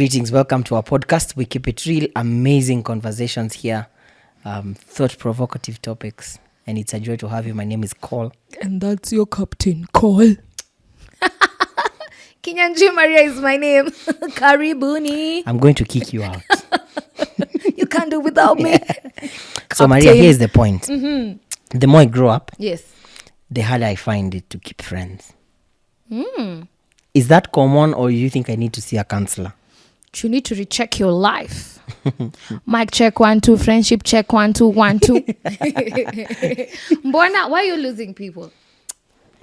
Greetings, welcome to our podcast. We keep it real, amazing conversations here, thought-provocative topics, and it's a joy to have you. My name is Cole. And that's your captain, Cole. Kinyanji Maria is my name. Karibuni. I'm going to kick you out. You can't do without me. So Maria, here's the point. Mm-hmm. The more I grow up, Yes. the harder I find it to keep friends. Is that common, or you think I need to see a counselor? You need to recheck your life. Mic check 1 2, friendship check 1 2 1 2. Mbona, why are you losing people?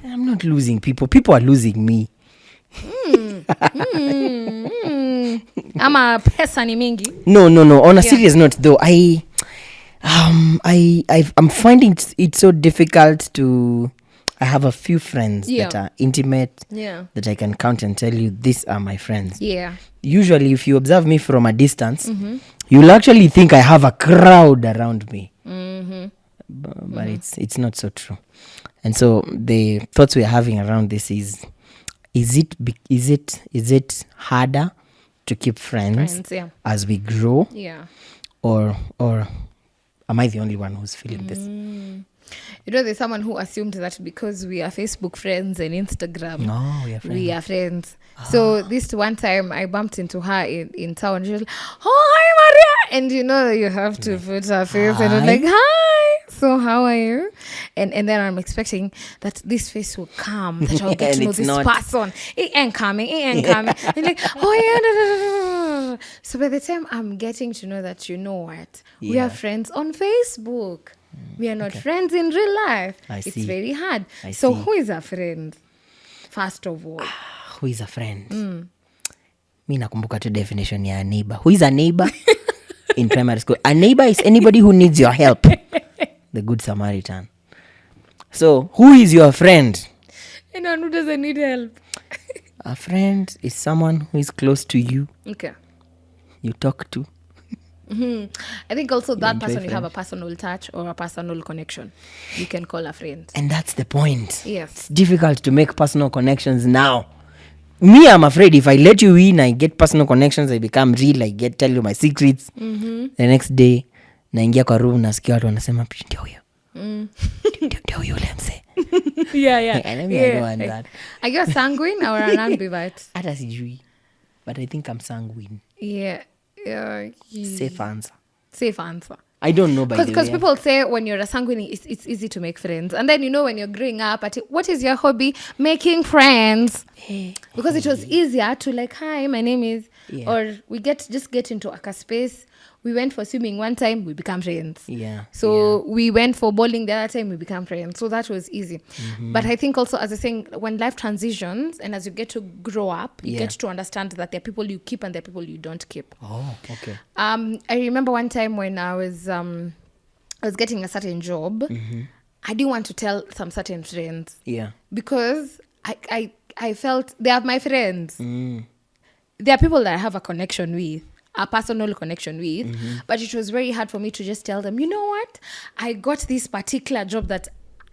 I'm not losing people. People are losing me. Ama pesa ni mingi. No. On a serious note, though, I'm finding it so difficult to. I have a few friends that are intimate, that I can count and tell you these are my friends. Yeah. Usually, if you observe me from a distance, you'll actually think I have a crowd around me. But it's not so true. And so the thoughts we're having around this is it harder to keep friends as we grow? Yeah. Or am I the only one who's feeling this? You know, there's someone who assumed that because we are Facebook friends and Instagram, we are friends. So this one time I bumped into her in town. She was like, "Oh, hi, Maria." And you know, you have to put her face and I'm like, "Hi, so how are you?" And then I'm expecting that this face will come, that I'll get to know this person. It ain't coming. And like, "Oh, yeah." So by the time I'm getting to know that, you know what? We are friends on Facebook. We are not friends in real life. It's very hard. So who is a friend? First of all. Who is a friend? Mi nakumbuka tu definition ya neighbor. Who is a neighbor? In primary school. A neighbor is anybody who needs your help. The good Samaritan. So, who is your friend? Anyone who doesn't need help. A friend is someone who is close to you. Okay. You talk to. I think also that person you have a personal touch or a personal connection. You can call a friend. And that's the point. Yes. It's difficult to make personal connections now. Me, I'm afraid if I let you in, I get personal connections, I become real, tell you my secrets. The next day, naingia kwa room, nasikia watu wanasema, ndio huyo. Ndio huyo ule mse. Yeah. I don't want that. Are you a sanguine or an ambivert? Hata sijui. But I think I'm sanguine. Yeah. Safe answer. I don't know, by the way. Because people say when you're a sanguine, it's easy to make friends. And then, you know, when you're growing up, what is your hobby? Making friends. Because it was easier to like, hi, my name is... Yeah. Or we just get into a space. We went for swimming one time, we become friends. Yeah. So we went for bowling the other time, we become friends. So that was easy. But I think also, as I was saying, when life transitions and as you get to grow up, you get to understand that there are people you keep and there are people you don't keep. Oh, okay. I remember one time when I was getting a certain job, I didn't want to tell some certain friends. Yeah. Because I felt they are my friends. There are people that I have a connection with, a personal connection with, but it was very hard for me to just tell them, you know what? I got this particular job that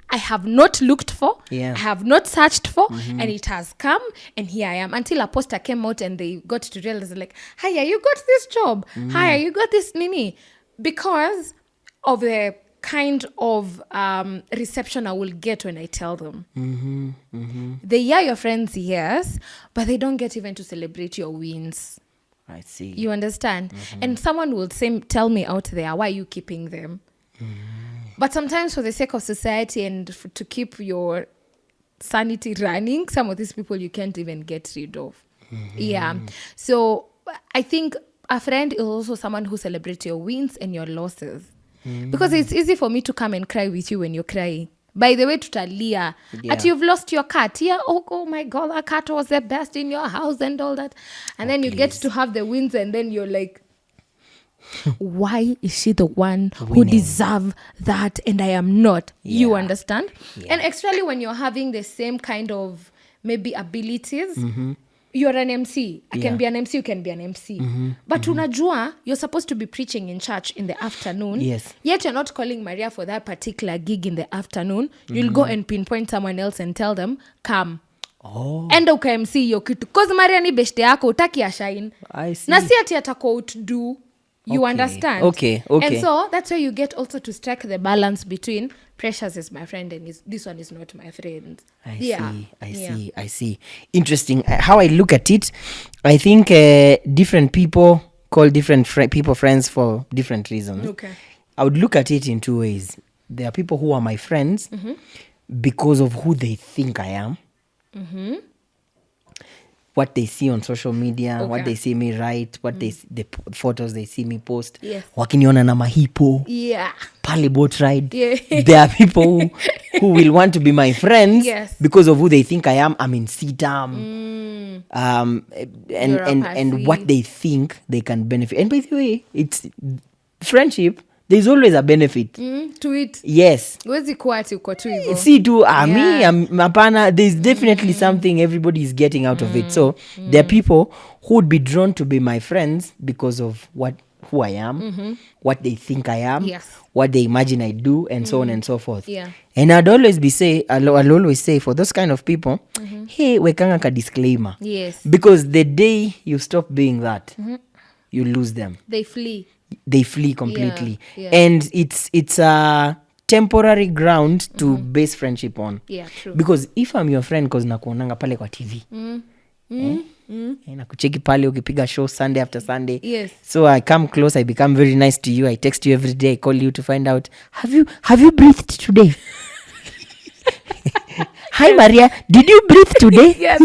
I have not looked for, I have not searched for, and it has come, and here I am. Until a poster came out and they got to realize, like, hiya, you got this job. Hiya, you got this nini. Because of the kind of reception I will get when I tell them. They are your friends, yes, but they don't get even to celebrate your wins. I see. You understand? And someone will tell me out there, why are you keeping them? But sometimes for the sake of society and to keep your sanity running, some of these people you can't even get rid of. Yeah. So I think a friend is also someone who celebrates your wins and your losses. Because it's easy for me to come and cry with you when you're crying. By the way, tutalia. At you've lost your cat. Yeah, oh my God, that cat was the best in your house and all that. And then you get to have the wins and then you're like, why is she the one who deserves that and I am not? You understand? And actually when you're having the same kind of maybe abilities, you're an MC. I can be an MC, you can be an MC. But unajua, you're supposed to be preaching in church in the afternoon. Yes. Yet you're not calling Maria for that particular gig in the afternoon. You'll go and pinpoint someone else and tell them, come. enda ukamc hiyo kitu cause Maria ni beshte yako utaki ashine I see. na si ati atako outdo you Okay. understand Okay. and so that's where you get also to strike the balance between Precious is my friend and this one is not my friend. I see. Interesting. How I look at it, I think different people call different people friends for different reasons. Okay. I would look at it in two ways. There are people who are my friends because of who they think I am. What they see on social media, what they see me write, what the photos they see me post. Yes. Wakiniona na mahipo, Yeah. pale boat ride. Yeah. There are people who will want to be my friends Yes. because of who they think I am. I'm in CITAM. And what they think they can benefit. And by the way, it's friendship. There's always a benefit. To it. Yes. Wezi kuwa ati uko tu hivyo. See too, mapana, there's definitely something everybody is getting out of it. So there are people who would be drawn to be my friends because of who I am, what they think I am, Yes. what they imagine I do, and so on and so forth. Yeah. And I'll always say for those kind of people, hey, wekanga ka disclaimer. Yes. Because the day you stop being that, you lose them. They flee. They flee completely. Yeah. And it's a temporary ground to base friendship on. Yeah, true. Because if I'm your friend cause nakuonanga pale kwa TV, nakucheki pale ukipiga show Sunday after Sunday. Yes. So I come close, I become very nice to you, I text you every day, I call you to find out, have you breathed today? Hi Maria, did you breathe today? Yes.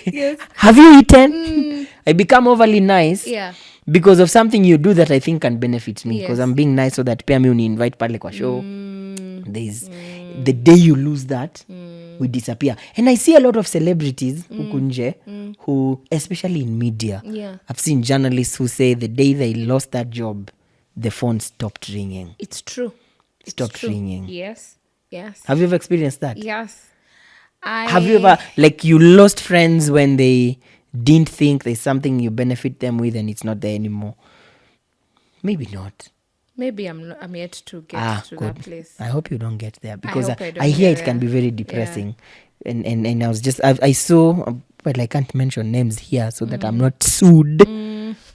Yes. Have you eaten? I become overly nice. Yeah. Because of something you do that I think can benefit me. Yes. Because I'm being nice so that pia mi uni-invite pale kwa show. There's the day you lose that, we disappear. And I see a lot of celebrities huku nje who, especially in media, Yeah. I've seen journalists who say the day they lost that job, the phone stopped ringing. It's true. Stopped ringing. Yes. Yes. Have you ever experienced that? Yes. Have you ever, like, you lost friends when they didn't think there's something you benefit them with and it's not there anymore? Maybe not. Maybe I'm yet to get to good. that place. I hope you don't get there because hope I don't I hear get it can there. be very depressing. And I was just, I saw, but I can't mention names here so that I'm not sued.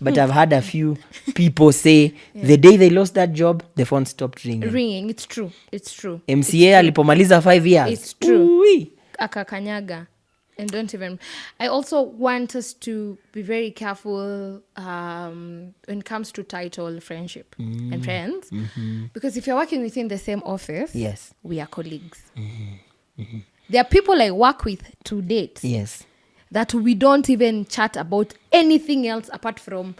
But I've had a few people say the day they lost that job, the phone stopped ringing. It's true. It's true. MCA alipomaliza 5 years. It's true. Ooh-wee. Akakanyaga. And don't even... I also want us to be very careful when it comes to title friendship and friends. Because if you're working within the same office, Yes. we are colleagues. There are people I work with to date Yes. that we don't even chat about anything else apart from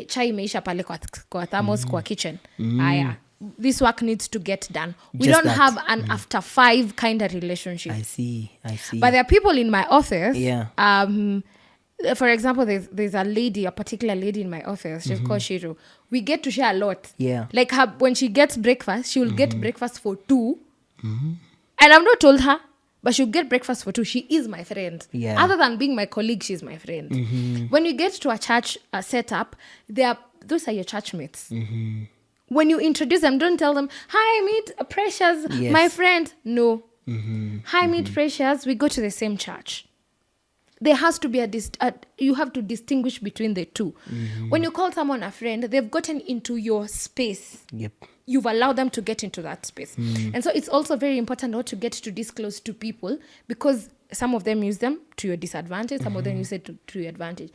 chai imeisha pale kwa thermos kwa kitchen. Aya. This work needs to get done. We Just don't that. have an after 5 kind of relationship. I see. But there are people in my office. Yeah. For example, there's a particular lady in my office. She's called Shiro. We get to share a lot. Yeah. Like when she gets breakfast, she will get breakfast for 2. And I've not told her, but she'll get breakfast for 2. She is my friend. Yeah. Other than being my colleague, she's my friend. When you get to a church setup, those are your church mates. When you introduce them, don't tell them, hi, meet Precious, Yes. my friend. No. Hi, meet Precious. We go to the same church. There has to be you have to distinguish between the two. When you call someone a friend, they've gotten into your space. Yep. You've allowed them to get into that space. And so it's also very important not to get to this close to people because some of them use them to your disadvantage. Some of them use it to your advantage.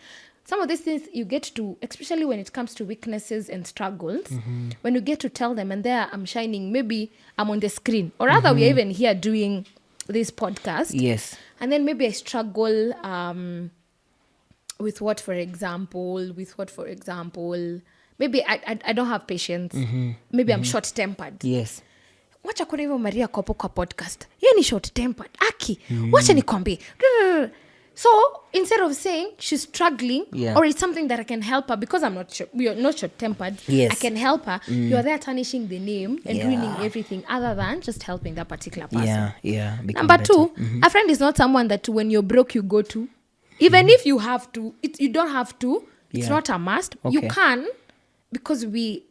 Some of these things you get to, especially when it comes to weaknesses and struggles, when you get to tell them, and there I'm shining, maybe I'm on the screen, or rather we are even here doing this podcast. Yes. And then maybe I struggle with what, for example, maybe I don't have patience. Maybe I'm short-tempered. Yes. Wacha kuna hivyo Maria kopo kwa podcast. Yeye ni short-tempered. Aki, wacha nikwambie. So instead of saying she's struggling or it's something that I can help her because we are not short-tempered, Yes. I can help her. You're there tarnishing the name and ruining everything other than just helping that particular person. Yeah. Number 2, a friend is not someone that when you're broke you go to. Even if you have to, you don't have to. It's not a must. You Okay. can because we're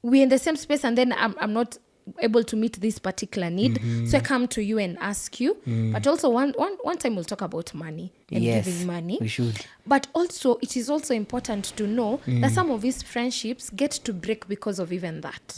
in the same space and then I'm not able to meet this particular need. So I come to you and ask you. But also one time we'll talk about money and giving money. We should. But also it is also important to know that some of these friendships get to break because of even that.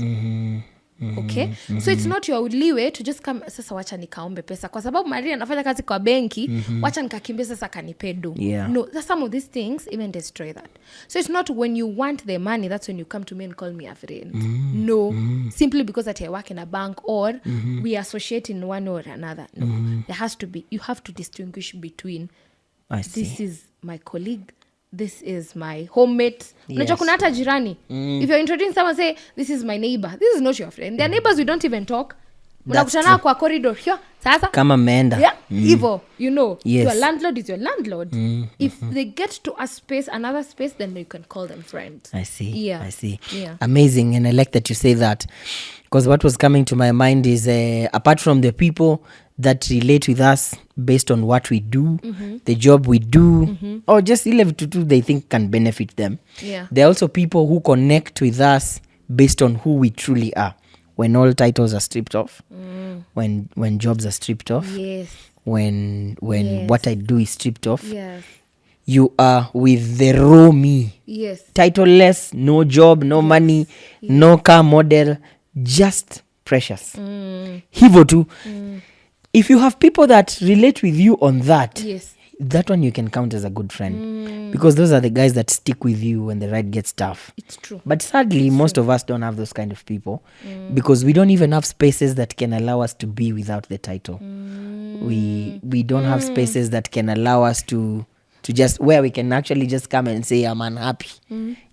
Okay, so it's not your leeway to just come, sasa wacha nikaombe pesa kwa sababu Maria anafanya kazi kwa benki, wacha nikakimbia sasa kanipe do. No, that some of these things even destroy that. So it's not when you want the money, that's when you come to me and call me a friend. No, simply because that I work in a bank or we associate in one or another. No, there has to be, you have to distinguish between this is my colleague, this is my homemate. Unajua kuna hata jirani. If you're introducing someone, say this is my neighbor, this is not your friend. Their neighbors, we don't even talk. Unakutana kwa corridor hiyo sasa kama meenda hivyo, you know, your landlord is your landlord. If they get to a space, another space, then you can call them friends. I see. Amazing. And I like that you say that, because what was coming to my mind is apart from the people that relate with us based on what we do, the job we do, or just to do they think can benefit them. There are also people who connect with us based on who we truly are. When all titles are stripped off, when jobs are stripped off, when what I do is stripped off, you are with the raw me. Titleless, no job, no money, no car model, just precious. Hivo too. If you have people that relate with you on that, that one you can count as a good friend, because those are the guys that stick with you when the ride gets tough. It's true. But sadly, most of us don't have those kind of people, because we don't even have spaces that can allow us to be without the title. We don't have spaces that can allow us to just where we can actually just come and say I'm unhappy.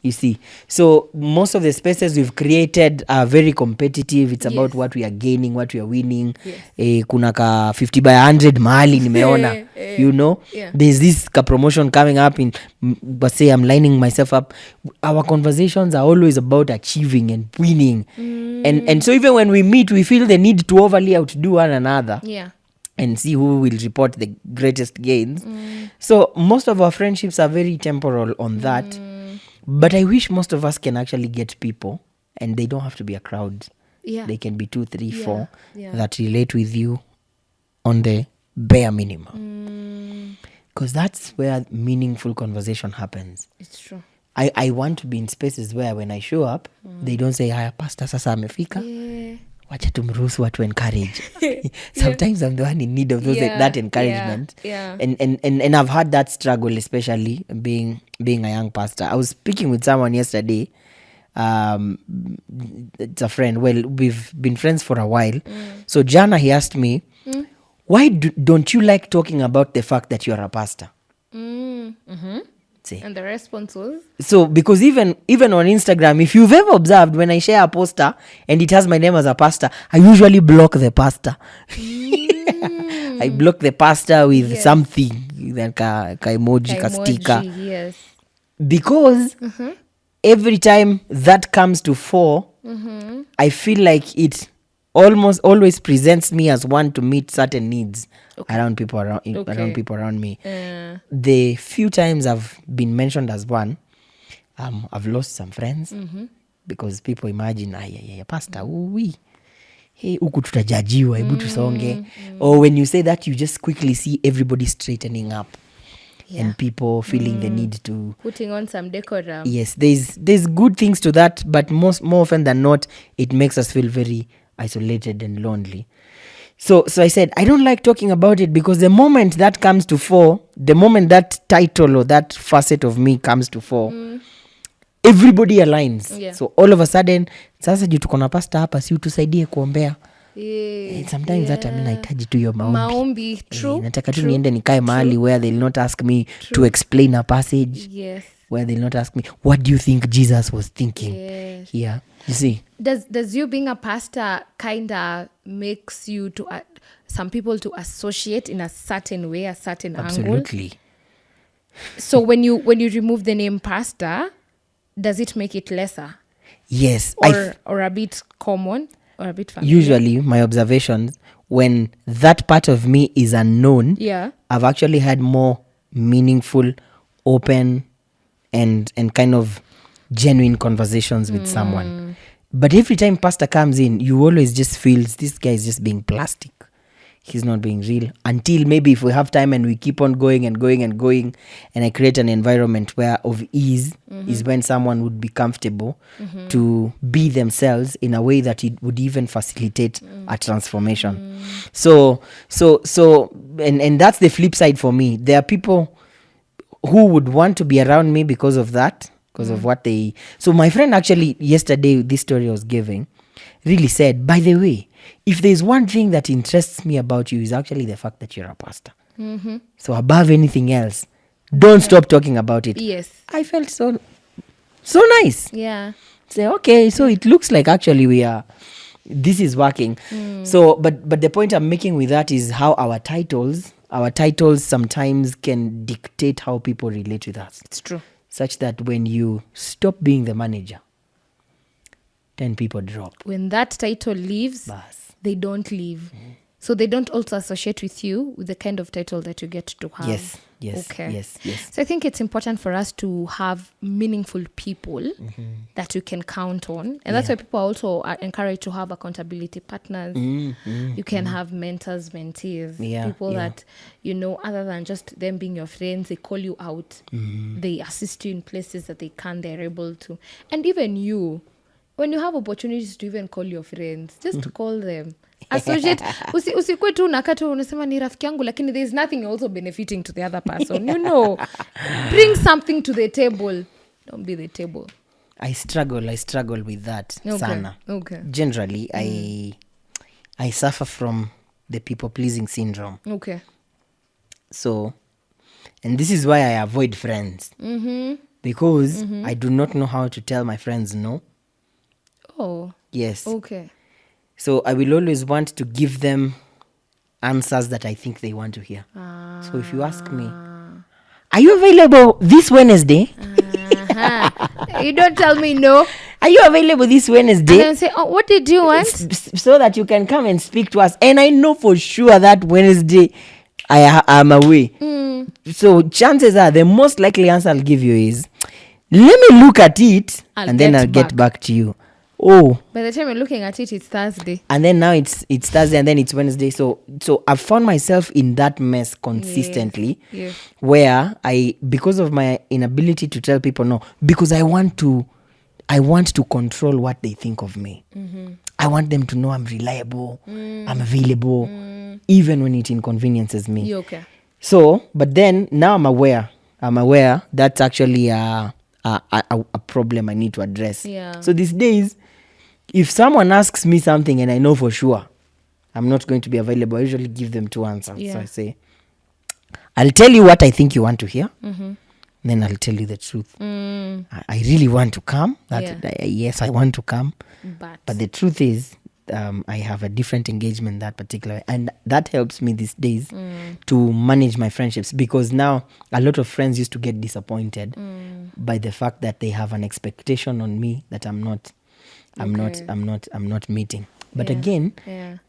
You see, so most of the spaces we've created are very competitive. It's about what we are gaining, what we are winning. Kuna ka 50 by 100 mahali nimeona. You know, there's this ka promotion coming up in, but say I'm lining myself up. Our conversations are always about achieving and winning. And so even when we meet, we feel the need to overly outdo one another. And see who will report the greatest gains. So most of our friendships are very temporal on that. But I wish most of us can actually get people, and they don't have to be a crowd. They can be 2, 3, 4 that relate with you on the bare minimum. Because that's where meaningful conversation happens. It's true. I want to be in spaces where when I show up, they don't say, "Haya, pastor, sasa amefika." Wacha tumruhusu watu encourage. Sometimes I'm the one in need of those that encouragement. And I've had that struggle, especially being a young pastor. I was speaking with someone yesterday. It's a friend. Well, we've been friends for a while. So Jana, he asked me, why don't you like talking about the fact that you're a pastor? See. And the response was? So, because even on Instagram, if you've ever observed, when I share a poster and it has my name as a pastor, I usually block the pastor. I block the pastor with something, like ka emoji, ka sticker. Because every time that comes to fore, I feel like it almost always presents me as one to meet certain needs around people around me. The few times I've been mentioned as one, I've lost some friends because people imagine, pastor, huku tutajajiwa, hebu tusonge. Or when you say that, you just quickly see everybody straightening up. And people feeling the need to putting on some decorum. Yes, there's good things to that, but more often than not, it makes us feel very isolated and lonely. So I said, I don't like talking about it, because the moment that comes to fore, the moment that title or that facet of me comes to fore, everybody aligns. So all of a sudden, sasa juu tuko na pastor hapa, si utusaidie kuombea. Sometimes that nahitaji tu hiyo maombi. True. Nataka tu niende nikae mahali where they'll not ask me to explain a passage. Where they'll not ask me, what do you think Jesus was thinking? You see. Does you being a pastor kind of makes you to some people to associate in a certain way, a certain Absolutely. angle? So when you remove the name pastor, does it make it lesser? Yes. Or a bit common? Or a bit familiar? Usually, my observations, when that part of me is unknown, I've actually had more meaningful, open, and kind of genuine conversations with someone. But every time pastor comes in, you always just feel this guy is just being plastic. He's not being real. Until maybe if we have time and we keep on going and going and going, and I create an environment where of ease is when someone would be comfortable to be themselves in a way that it would even facilitate a transformation. So and that's the flip side for me. There are people who would want to be around me because of that, because of what they... So my friend actually yesterday, this story I was giving, really said, by the way, if there's one thing that interests me about you is actually the fact that you're a pastor. So above anything else, don't stop talking about it. Yes. I felt so nice. Yeah. Say, okay, so it looks like actually this is working. So but the point I'm making with that is how our titles sometimes can dictate how people relate with us. It's true. Such that when you stop being the manager, 10 people drop. When that title leaves, Bas. they don't leave. So they don't also associate with you with the kind of title that you get to have. Yes. Okay. Yes. So I think it's important for us to have meaningful people that you can count on. And that's why people also are encouraged to have accountability partners. You can have mentors, mentees, people that, other than just them being your friends, they call you out. They assist you in places that they can, they're able to. And even you, when you have opportunities to even call your friends, just call them. Associate. Usikwe tu nakatu unasema ni rafiki yangu, lakini there is nothing also benefiting to the other person. Bring something to the table. Don't be the table. I struggle with that. Sana. Okay. Generally, I suffer from the people-pleasing syndrome. Okay. So, and this is why I avoid friends. Because I do not know how to tell my friends no. Oh. Yes. Okay. So I will always want to give them answers that I think they want to hear. So if you ask me, are you available this Wednesday? You don't tell me no. Are you available this Wednesday? And then say, oh, what did you want? So that you can come and speak to us. And I know for sure that Wednesday I am away. So chances are the most likely answer I'll give you is, let me look at it and then I'll get back to you. Oh, by the time you're looking at it, it's Thursday. And then now it's Thursday and then it's Wednesday. So I've found myself in that mess consistently. Yes. Where because of my inability to tell people no, because I want to control what they think of me. I want them to know I'm reliable, I'm available, even when it inconveniences me. Okay. So, but then now I'm aware that's actually a problem I need to address. Yeah. So these days, if someone asks me something and I know for sure I'm not going to be available, I usually give them two answers. Yeah. So I say, I'll tell you what I think you want to hear. Then I'll tell you the truth. I really want to come. Yes, I want to come. But the truth is, I have a different engagement that particular, and that helps me these days to manage my friendships, because now a lot of friends used to get disappointed by the fact that they have an expectation on me that I'm not meeting. But again,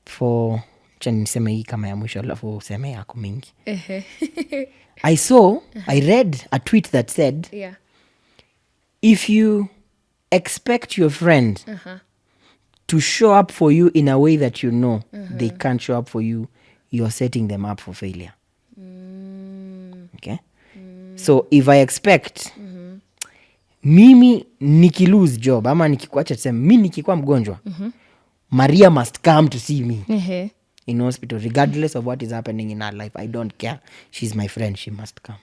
for niseme hii kama ya mwisho alafu useme yako mingi. I read a tweet that said, if you expect your friend to show up for you in a way that they can't show up for you, you're setting them up for failure. Okay? So if I expect mimi nikilose job ama nikikuacha tuseme mimi nikikuwa mgonjwa, Maria must come to see me in hospital regardless of what is happening in her life. I don't care. She's my friend. She must come.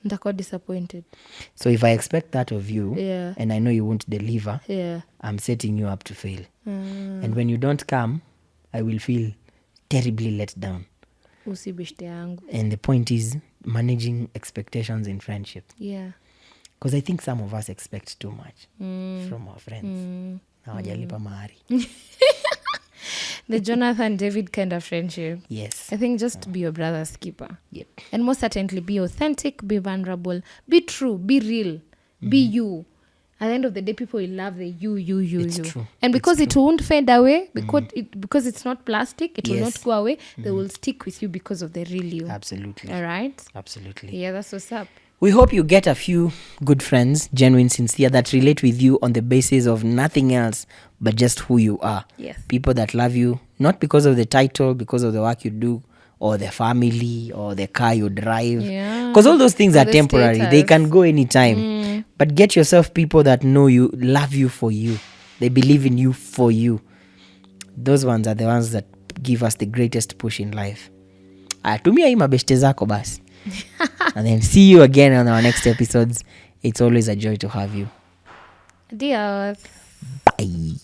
Ndako disappointed. So if I expect that of you and I know you won't deliver, I'm setting you up to fail. And when you don't come, I will feel terribly let down. Usibishte yangu. And the point is managing expectations in friendship. Yeah. Because I think some of us expect too much from our friends. Hawajalipa mahari. The Jonathan David kind of friendship. Yes. I think just be your brother's keeper. Yep. And most certainly be authentic, be vulnerable, be true, be real, be you. At the end of the day, people will love the you. It's true. And because it won't fade away, because it's not plastic, it will not go away, they will stick with you because of the real you. Absolutely. All right? Absolutely. Yeah, that's what's up. We hope you get a few good friends, genuine, sincere, that relate with you on the basis of nothing else but just who you are. Yes. People that love you, not because of the title, because of the work you do, or the family, or the car you drive. Yeah. Because all those things Or are the temporary. They status. can go anytime. But get yourself people that know you, love you for you. They believe in you for you. Those ones are the ones that give us the greatest push in life. Tumia hii mabeshte zako basi. And then see you again on our next episodes. It's always a joy to have you. Adios. Bye.